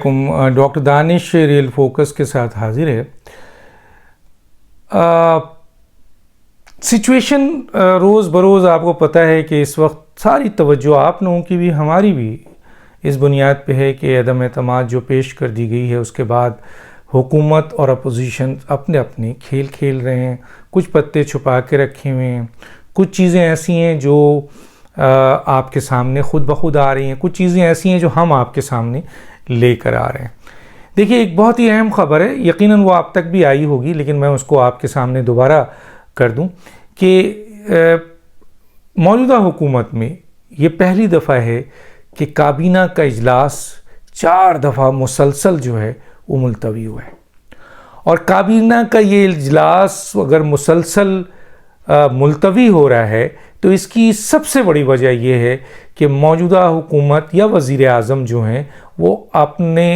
Doctor Danish real focus के साथ हाजिर है। सिचुएशन रोज़ बरोज़ आपको पता है कि इस वक्त सारी तवज्जो आप लोगों की भी हमारी भी इस बुनियाद पे है कि अदम एतमाद जो पेश कर दी गई है उसके बाद हुकूमत और अपोजिशन अपने अपने खेल खेल रहे हैं। कुछ पत्ते छुपा के रखे हुए हैं, कुछ चीज़ें ऐसी हैं जो आपके सामने खुद ब खुद आ रही हैं, कुछ चीज़ें ऐसी हैं जो हम आपके सामने लेकर आ रहे हैं। देखिए, एक बहुत ही अहम ख़बर है, यकीनन वो आप तक भी आई होगी लेकिन मैं उसको आपके सामने दोबारा कर दूं कि मौजूदा हुकूमत में ये पहली दफ़ा है कि काबीना का इजलास 4 दफ़ा मुसलसल जो है वो मुलतवी हुआ है। और काबीना का ये इजलास अगर मुसलसल मुलतवी हो रहा है तो इसकी सबसे बड़ी वजह यह है कि मौजूदा हुकूमत या वज़ीर आज़म जो हैं वो अपने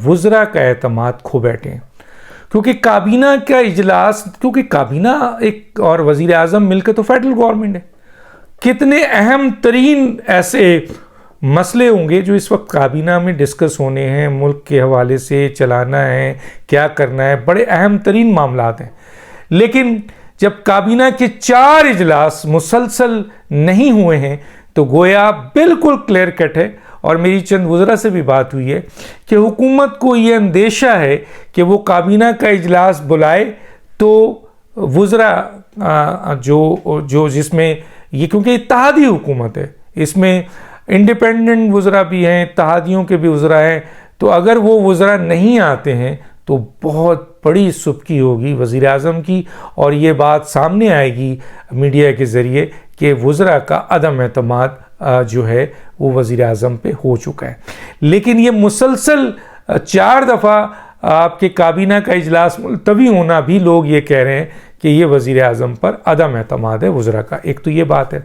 वज़रा का एतमाद खो बैठे हैं। क्योंकि काबीना का इजलास, क्योंकि काबीना एक और वज़ीर आज़म मिलकर तो फेडरल गवर्नमेंट है, कितने अहम तरीन ऐसे मसले होंगे जो इस वक्त काबीना में डिस्कस होने हैं, मुल्क के हवाले से चलाना है, क्या करना है, बड़े अहम तरीन मामलात हैं। लेकिन जब काबीना के 4 इजलास मुसलसल नहीं हुए हैं तो गोया बिल्कुल क्लियर कट है, और मेरी चंद वज़रा से भी बात हुई है कि हुकूमत को ये अंदेशा है कि वो काबीना का इजलास बुलाए तो वज़रा जो जिसमें ये, क्योंकि इत्तेहादी हुकूमत है, इसमें इंडिपेंडेंट वज़रा भी हैं, इत्तेहादियों के भी वज़रा हैं, तो अगर वो वज़रा नहीं आते हैं तो बहुत बड़ी सुबकी होगी वज़ीर आज़म की, और ये बात सामने आएगी मीडिया के ज़रिए कि वज़रा का अदम एतमाद जो है वो वज़ीर आज़म पे हो चुका है। लेकिन ये मुसलसल 4 दफ़ा आपके काबीना का इजलास मुलतवी होना भी लोग ये कह रहे हैं कि ये वज़ीर आज़म पर अदम एतमाद है वज़रा का। एक तो ये बात है।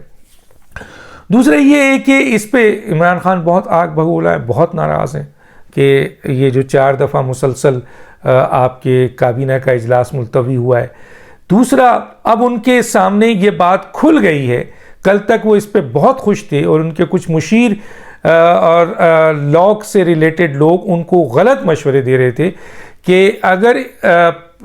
दूसरा ये है कि इस पे इमरान खान बहुत आग भगोला है, बहुत नाराज़ हैं कि ये जो 4 दफ़ा मुसलसल आपके काबीना का इजलास मुलतवी हुआ है। दूसरा, अब उनके सामने ये बात खुल गई है, कल तक वो इस पे बहुत खुश थे और उनके कुछ मुशीर और लॉ से रिलेटेड लोग उनको गलत मशवरे दे रहे थे कि अगर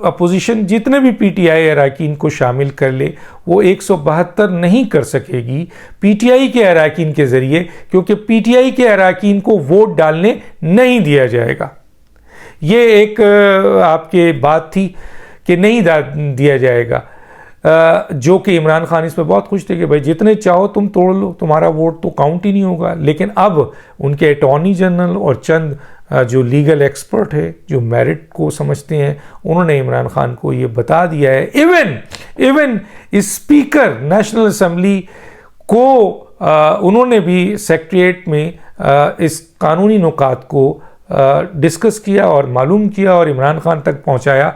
अपोजिशन जितने भी पीटीआई अरकान को शामिल कर ले वो 172 नहीं कर सकेगी पीटीआई के अरकान के ज़रिए, क्योंकि पीटीआई के अरकान को वोट डालने नहीं दिया जाएगा। ये एक आपके बात थी कि नहीं दिया जाएगा, जो कि इमरान खान इस पर बहुत खुश थे कि भाई जितने चाहो तुम तोड़ लो, तुम्हारा वोट तो काउंट ही नहीं होगा। लेकिन अब उनके अटॉर्नी जनरल और चंद जो लीगल एक्सपर्ट है, जो मेरिट को समझते हैं, उन्होंने इमरान खान को ये बता दिया है। इवन स्पीकर नेशनल असम्बली को उन्होंने भी सेक्रेटरीट में इस कानूनी नुकात को डिस्कस किया और मालूम किया और इमरान खान तक पहुंचाया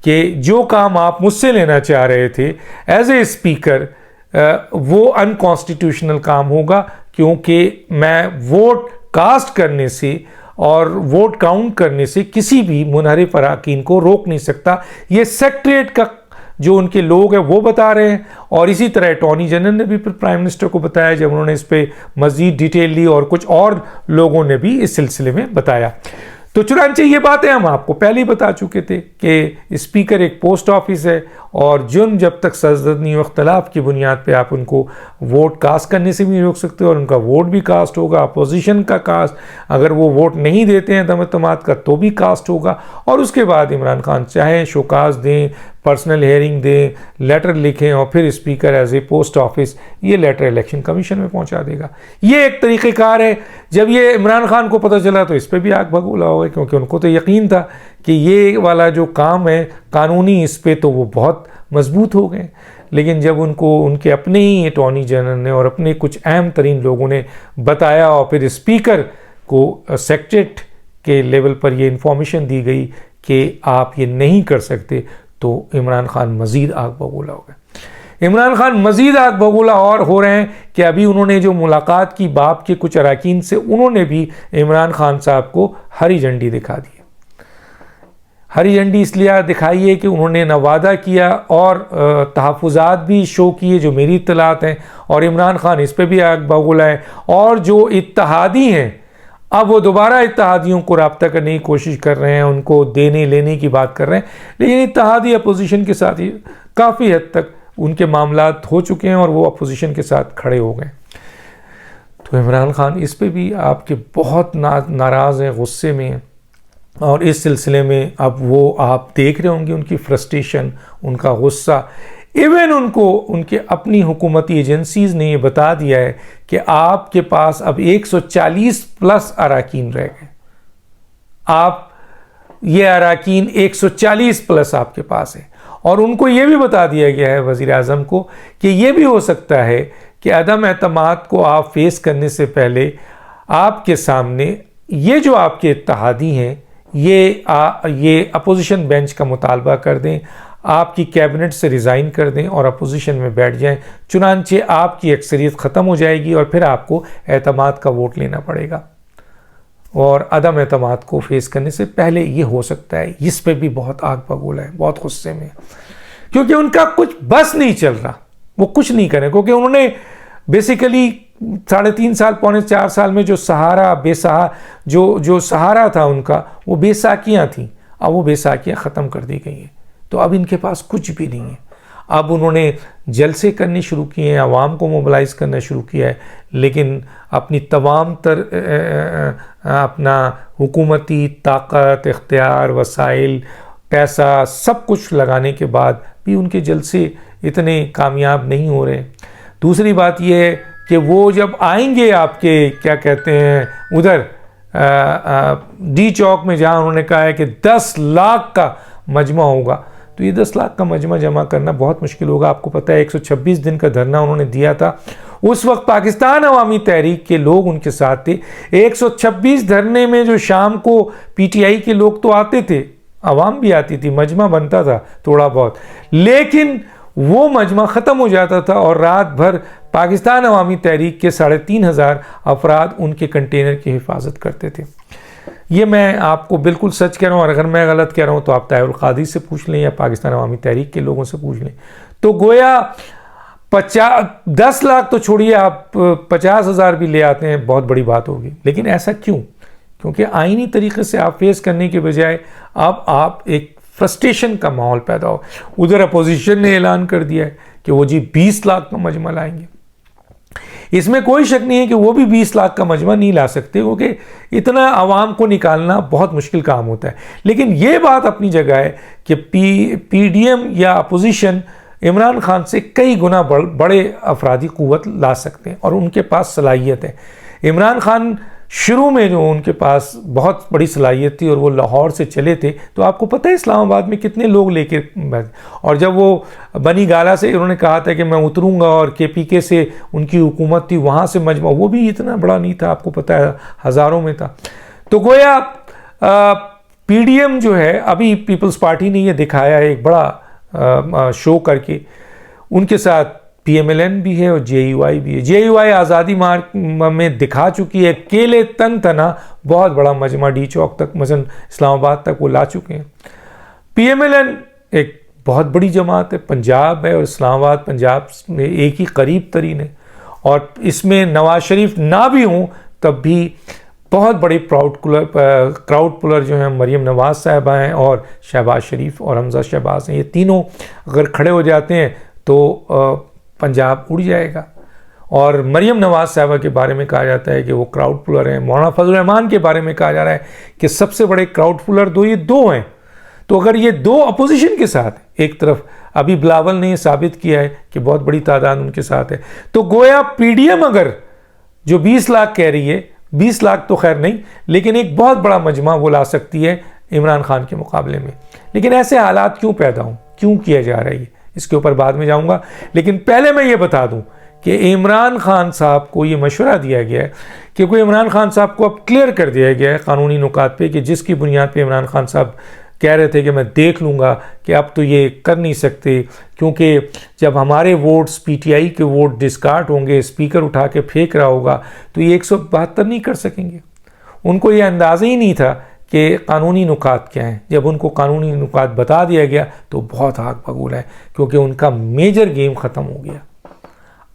कि जो काम आप मुझसे लेना चाह रहे थे एज ए स्पीकर वो अनकॉन्स्टिट्यूशनल काम होगा, क्योंकि मैं वोट कास्ट करने से और वोट काउंट करने से किसी भी मुनहरिफ अरकान को रोक नहीं सकता। ये सेक्रेटरीट का जो उनके लोग हैं वो बता रहे हैं, और इसी तरह अटॉर्नी जनरल ने भी प्राइम मिनिस्टर को बताया जब उन्होंने इस पर मज़ीद डिटेल ली, और कुछ और लोगों ने भी इस सिलसिले में बताया। तो चुनांचे ये बातें हम आपको पहले ही बता चुके थे कि स्पीकर एक पोस्ट ऑफिस है, और जुर्म जब तक सजद नहीं हो इख्तलाफ की बुनियाद पे आप उनको वोट कास्ट करने से भी नहीं रोक सकते, और उनका वोट भी कास्ट होगा। अपोजिशन का कास्ट, अगर वो वोट नहीं देते हैं दमतमाद का तो भी कास्ट होगा, और उसके बाद इमरान खान चाहे शोकाज दें, पर्सनल हेयरिंग दें, लेटर लिखें, और फिर speaker as a post office ये लेटर इलेक्शन कमीशन में पहुंचा देगा। ये एक तरीक़ेकार है। जब ये इमरान खान को पता चला तो इस पर भी आग भगोला हो गया, क्योंकि उनको तो यकीन था कि ये वाला जो काम है कानूनी, इस पे तो वो बहुत मजबूत हो गए। लेकिन जब उनको उनके अपने ही अटॉर्नी जनरल ने और अपने कुछ अहम तरीन लोगों ने बताया, और फिर स्पीकर को सेक्रेटरीट के लेवल पर ये इंफॉर्मेशन दी गई कि आप ये नहीं कर सकते, तो इमरान खान मज़ीद आग बगोला हो गए। इमरान खान मज़ीद आग बगोला और हो रहे हैं कि अभी उन्होंने जो मुलाकात की बाप के कुछ अरकान से, उन्होंने भी इमरान खान साहब को हरी झंडी दिखा दी। हरी झंडी इसलिए दिखाई है कि उन्होंने न वादा किया और तहफ़्फ़ुज़ात भी शो किए जो मेरी इत्तलात हैं, और इमरान खान इस पर भी आग बगोला है। और जो इत्तेहादी हैं अब वो दोबारा इत्तेहादियों को रब्ता करने की कोशिश कर रहे हैं, उनको देने लेने की बात कर रहे हैं, लेकिन इत्तेहादी अपोजिशन के साथ ही काफ़ी हद तक उनके मामलात हो चुके हैं और वो अपोजिशन के साथ खड़े हो गए। तो इमरान खान इस पे भी आपके बहुत नाराज़ हैं, गुस्से में हैं, और इस सिलसिले में अब वो आप देख रहे होंगे उनकी फ्रस्ट्रेशन, उनका गुस्सा। इवन उनको उनके अपनी हुकूमती एजेंसीज़ ने ये बता दिया है कि आपके पास अब 140 प्लस अराकीन रह गए, आप ये अराकीन 140 प्लस आपके पास है। और उनको ये भी बता दिया गया है वज़ीर आज़म को कि ये भी हो सकता है कि अदम एतमाद को आप फेस करने से पहले आपके सामने ये जो आपके इत्तेहादी हैं ये अपोजिशन बेंच का मुतालबा कर दें, आपकी कैबिनेट से रिज़ाइन कर दें और अपोजिशन में बैठ जाएं, चुनांचे आपकी अक्सरियत ख़त्म हो जाएगी और फिर आपको एतमाद का वोट लेना पड़ेगा। और अदम एतमाद को फेस करने से पहले ये हो सकता है। इस पे भी बहुत आग बबूला है, बहुत गुस्से में, क्योंकि उनका कुछ बस नहीं चल रहा, वो कुछ नहीं करें, क्योंकि उन्होंने बेसिकली 3.5 साल पौने 4 साल में जो जो सहारा था उनका, वो बेसाखियाँ थीं। अब वो बेसाखियाँ ख़त्म कर दी गई हैं, तो अब इनके पास कुछ भी नहीं है। अब उन्होंने जलसे करने शुरू किए हैं, आवाम को मोबिलाइज करना शुरू किया है, लेकिन अपनी तमाम अपना हुकूमती ताकत, इख्तियार, वसाइल, पैसा सब कुछ लगाने के बाद भी उनके जलसे इतने कामयाब नहीं हो रहे। दूसरी बात यह है कि वो जब आएंगे आपके क्या कहते हैं उधर डी चौक में, जहाँ उन्होंने कहा है कि 10 लाख का मजमा होगा, तो ये 10 लाख का मजमा जमा करना बहुत मुश्किल होगा। आपको पता है 126 दिन का धरना उन्होंने दिया था, उस वक्त पाकिस्तान अवामी तहरीक के लोग उनके साथ थे। 126 धरने में जो शाम को पीटीआई के लोग तो आते थे, अवाम भी आती थी, मजमा बनता था थोड़ा बहुत, लेकिन वो मजमा ख़त्म हो जाता था और रात भर पाकिस्तान अवामी तहरीक के 3,500 अफराद उनके कंटेनर की हिफाजत करते थे। ये मैं आपको बिल्कुल सच कह रहा हूँ, और अगर मैं गलत कह रहा हूँ तो आप ताहिरुल कादी से पूछ लें या पाकिस्तान अवामी तहरीक के लोगों से पूछ लें। तो गोया 10 लाख तो छोड़िए, आप 50,000 भी ले आते हैं, बहुत बड़ी बात होगी। लेकिन ऐसा क्यों? क्योंकि आईनी तरीके से आप फेस करने के बजाय अब आप एक फ्रस्ट्रेशन का माहौल पैदा हो। उधर अपोजिशन ने ऐलान कर दिया है कि वो जी 20 लाख का मजमा लाएंगे। इसमें कोई शक नहीं है कि वो भी 20 लाख का मजमा नहीं ला सकते, क्योंकि इतना आवाम को निकालना बहुत मुश्किल काम होता है। लेकिन ये बात अपनी जगह है कि पीडीएम या अपोजिशन इमरान खान से कई गुना बड़े अफरादी क़ुव्वत ला सकते हैं और उनके पास सलाहियत है। इमरान खान शुरू में जो उनके पास बहुत बड़ी सलाहियत थी और वो लाहौर से चले थे, तो आपको पता है इस्लामाबाद में कितने लोग लेके, और जब वो बनी गाला से उन्होंने कहा था कि मैं उतरूंगा और केपीके से उनकी हुकूमत थी, वहाँ से मजमा, वो भी इतना बड़ा नहीं था, आपको पता है हज़ारों में था। तो गोया पीडीएम जो है, अभी पीपल्स पार्टी ने ये दिखाया है एक बड़ा शो करके, उनके साथ पीएमएलएन भी है और जेयूआई भी है। जेयूआई आज़ादी मार्ग में दिखा चुकी है, अकेले तन तना बहुत बड़ा मजमा डी चौक तक, मसलन इस्लामाबाद तक वो ला चुके हैं। पीएमएलएन एक बहुत बड़ी जमात है, पंजाब है और इस्लामाबाद पंजाब में एक ही करीब तरीन है, और इसमें नवाज शरीफ ना भी हों तब भी बहुत बड़े क्राउड पुलर जो हैं मरीम नवाज साहिबा हैं और शहबाज शरीफ और हमजा शहबाज हैं। ये तीनों अगर खड़े हो जाते हैं तो पंजाब उड़ जाएगा। और मरीम नवाज साहिबा के बारे में कहा जाता है कि वो क्राउड पुलर हैं। मौलाना फजल रहमान के बारे में कहा जा रहा है कि सबसे बड़े क्राउड पुलर ये दो हैं। तो अगर ये दो अपोजिशन के साथ, एक तरफ अभी बिलावल ने साबित किया है कि बहुत बड़ी तादाद उनके साथ है, तो गोया पीडीएम अगर जो 20 लाख कह रही है, 20 लाख तो खैर नहीं, लेकिन एक बहुत बड़ा मजमा वो ला सकती है इमरान खान के मुकाबले में। लेकिन ऐसे हालात क्यों पैदा हों, क्यों किया जा रहा है, इसके ऊपर बाद में जाऊंगा। लेकिन पहले मैं ये बता दूं कि इमरान खान साहब को ये मशवरा दिया गया है, क्योंकि इमरान खान साहब को अब क्लियर कर दिया गया है कानूनी नुकात पे कि जिसकी बुनियाद पे इमरान खान साहब कह रहे थे कि मैं देख लूँगा, कि अब तो ये कर नहीं सकते, क्योंकि जब हमारे वोट्स पीटीआई के वोट डिस्कार्ड होंगे, स्पीकर उठा के फेंक रहा होगा, तो ये 172 नहीं कर सकेंगे। उनको ये अंदाज़ा ही नहीं था कि कानूनी नुकात क्या हैं। जब उनको कानूनी नुकात बता दिया गया तो बहुत आग बबूला है, क्योंकि उनका मेजर गेम ख़त्म हो गया।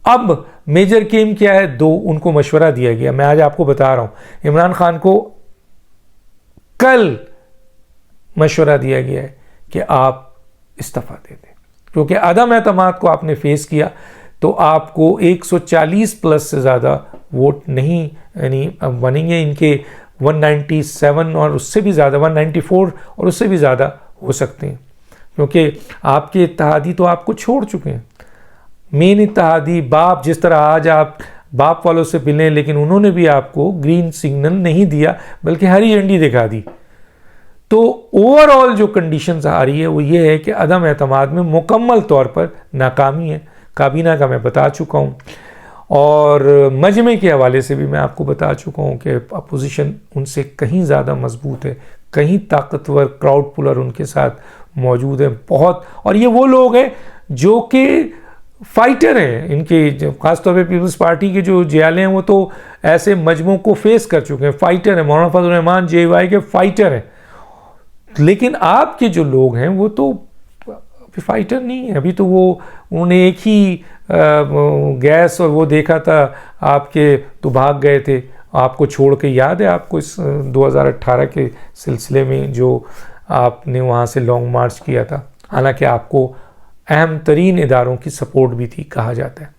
अब मेजर गेम क्या है, दो उनको मशवरा दिया गया। मैं आज आपको बता रहा हूं, इमरान खान को कल मशवरा दिया गया है कि आप इस्तीफा दे दें, क्योंकि अदम एतमाद को आपने फेस किया तो आपको 140 प्लस से ज़्यादा वोट नहीं यानी बनेंगे। इनके 197 और उससे भी ज़्यादा, 194 और उससे भी ज़्यादा हो सकते हैं, क्योंकि आपके इत्तेहादी तो आपको छोड़ चुके हैं। मेन इत्तेहादी बाप, जिस तरह आज आप बाप वालों से मिले, लेकिन उन्होंने भी आपको ग्रीन सिग्नल नहीं दिया बल्कि हरी झंडी दिखा दी। तो ओवरऑल जो कंडीशंस आ रही है वो ये है कि अदम एतमाद में मुकम्मल तौर पर नाकामी है। काबीना का मैं बता चुका हूँ, और मजमे के हवाले से भी मैं आपको बता चुका हूँ कि अपोजिशन उनसे कहीं ज़्यादा मजबूत है, कहीं ताकतवर क्राउड पुलर उनके साथ मौजूद है बहुत। और ये वो लोग हैं जो कि फाइटर हैं, इनके खासतौर पे पीपल्स पार्टी के जो जियाले हैं वो तो ऐसे मजमों को फेस कर चुके हैं, फाइटर हैं। मौलाना फजल रहमान JY के फाइटर हैं। लेकिन आपके जो लोग हैं वो तो अभी फाइटर नहीं है। अभी तो वो उन्होंने एक ही गैस और वो देखा था आपके, तो भाग गए थे आपको छोड़ के। याद है आपको इस 2018 के सिलसिले में जो आपने वहाँ से लॉन्ग मार्च किया था, हालांकि आपको अहम तरीन इदारों की सपोर्ट भी थी कहा जाता है।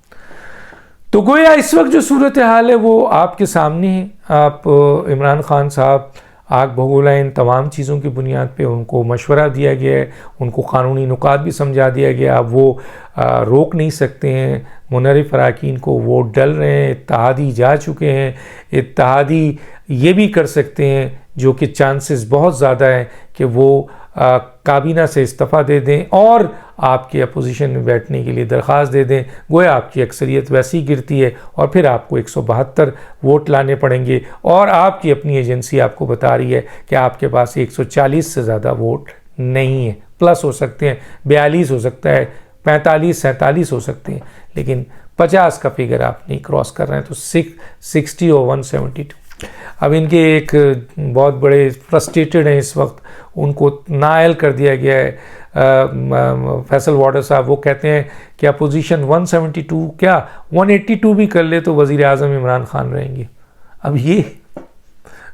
तो गोया इस वक्त जो सूरत हाल है वो आपके सामने है। आप इमरान खान साहब आग भगोला, इन तमाम चीज़ों की बुनियाद पे उनको मशवरा दिया गया है, उनको कानूनी नुकात भी समझा दिया गया। अब वो रोक नहीं सकते हैं। मुनरिफ अराकीन को वोट डल रहे हैं, इत्तेहादी जा चुके हैं। इत्तेहादी ये भी कर सकते हैं, जो कि चांसेस बहुत ज़्यादा हैं कि वो काबीना से इस्तीफ़ा दे दें और आपके अपोजिशन में बैठने के लिए दरख्वास्त दे दें। गोया आपकी अक्सरियत वैसी ही गिरती है और फिर आपको 172 वोट लाने पड़ेंगे, और आपकी अपनी एजेंसी आपको बता रही है कि आपके पास 140 से ज़्यादा वोट नहीं है। प्लस हो सकते हैं, 42 हो सकता है, 45 47 हो सकते हैं, लेकिन 50 का फिगर आप नहीं क्रॉस कर रहे हैं। तो 60 और 172। अब इनके एक बहुत बड़े फ्रस्ट्रेटेड हैं इस वक्त, उनको नाअहल कर दिया गया है। फैसल वाडर साहब वो कहते हैं कि अपोजिशन 172 क्या 182 भी कर ले तो वज़ीर आज़म इमरान खान रहेंगे। अब ये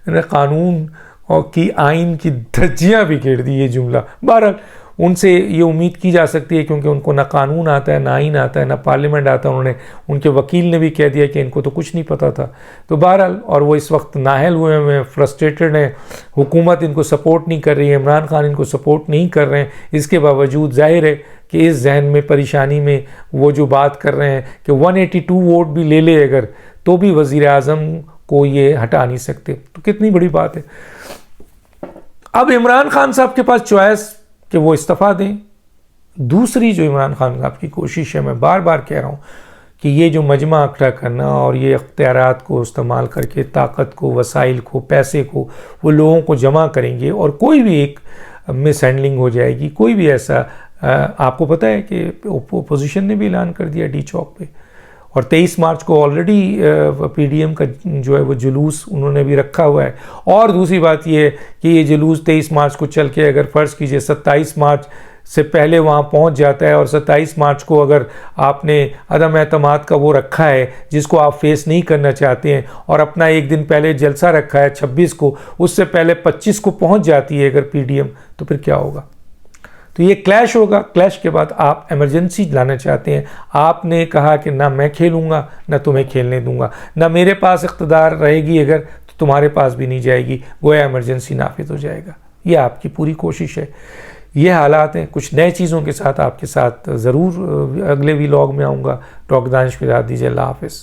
कानून और की आइन की धज्जियाँ बिखेर दी ये जुमला। बहरहाल उनसे ये उम्मीद की जा सकती है, क्योंकि उनको ना कानून आता है, ना आइन आता है, ना पार्लियामेंट आता है। उनके वकील ने भी कह दिया कि इनको तो कुछ नहीं पता था। तो बहरहाल, और वो इस वक्त नाहल हुए हैं, फ्रस्ट्रेटेड हैं। हुकूमत इनको सपोर्ट नहीं कर रही है, इमरान खान इनको सपोर्ट नहीं कर रहे हैं। इसके बावजूद जाहिर है कि इस जहन में परेशानी में वो जो बात कर रहे हैं कि 182 वोट भी ले ले अगर, तो भी वज़ीर आज़म को ये हटा नहीं सकते। तो कितनी बड़ी बात है। अब इमरान खान साहब के पास चॉइस कि वो इस्तीफ़ा दें। दूसरी जो इमरान खान साहब की कोशिश है, मैं बार बार कह रहा हूँ कि ये जो मजमा इकट्ठा करना और ये इख्तियारात को इस्तेमाल करके ताकत को, वसाइल को, पैसे को वो लोगों को जमा करेंगे और कोई भी एक मिस हैंडलिंग हो जाएगी। कोई भी ऐसा आपको पता है कि अपोजिशन ने भी ऐलान कर दिया डी चौक पे, और 23 मार्च को ऑलरेडी PDM का जो है वो जुलूस उन्होंने भी रखा हुआ है। और दूसरी बात ये है कि ये जुलूस 23 मार्च को चल के अगर फ़र्ज़ कीजिए 27 मार्च से पहले वहाँ पहुँच जाता है, और 27 मार्च को अगर आपने अदम एतमाद का वो रखा है जिसको आप फेस नहीं करना चाहते हैं, और अपना एक दिन पहले जलसा रखा है 26 को, उससे पहले 25 को पहुँच जाती है अगर PDM, तो फिर क्या होगा? तो ये क्लैश होगा। क्लैश के बाद आप इमरजेंसी लाना चाहते हैं। आपने कहा कि ना मैं खेलूँगा, ना तुम्हें खेलने दूंगा, ना मेरे पास इख्तिदार रहेगी अगर, तो तुम्हारे पास भी नहीं जाएगी। गोया इमरजेंसी नाफिज हो जाएगा। ये आपकी पूरी कोशिश है। ये हालात हैं। कुछ नए चीज़ों के साथ आपके साथ ज़रूर अगले व्लॉग में आऊँगा। डॉक्टर दानिश को इजाज़त दीजिए। अल्लाह हाफ़िज़।